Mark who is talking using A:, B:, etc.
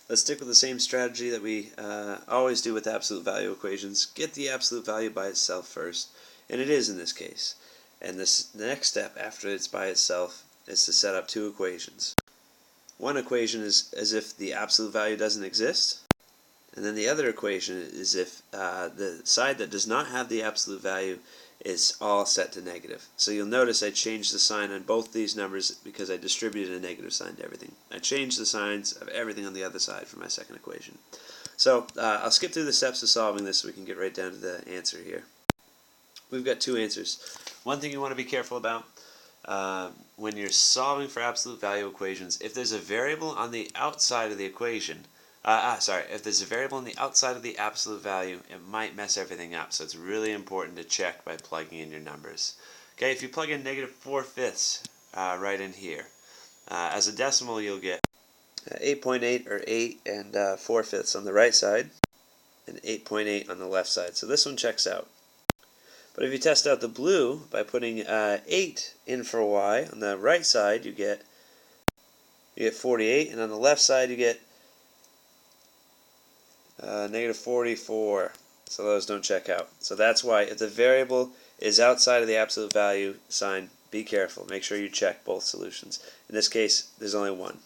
A: Let's stick with the same strategy that we always do with absolute value equations. Get the absolute value by itself first, and it is in this case. And the next step after it's by itself is to set up two equations. One equation is as if the absolute value doesn't exist, and then the other equation is if the side that does not have the absolute value is all set to negative. So you'll notice I changed the sign on both these numbers because I distributed a negative sign to everything. I changed the signs of everything on the other side for my second equation. So I'll skip through the steps of solving this so we can get right down to the answer here. We've got two answers. One thing you want to be careful about when you're solving for absolute value equations, if there's a variable on the outside of the equation, if there's a variable on the outside of the absolute value, it might mess everything up. So it's really important to check by plugging in your numbers. Okay, if you plug in -4/5 right in here, as a decimal you'll get 8.8 or 8 and 4/5 on the right side, and 8.8 on the left side. So this one checks out. But if you test out the blue by putting 8 in for y, on the right side you get 48, and on the left side you get -44. So those don't check out. So that's why if the variable is outside of the absolute value sign, be careful. Make sure you check both solutions. In this case, there's only one.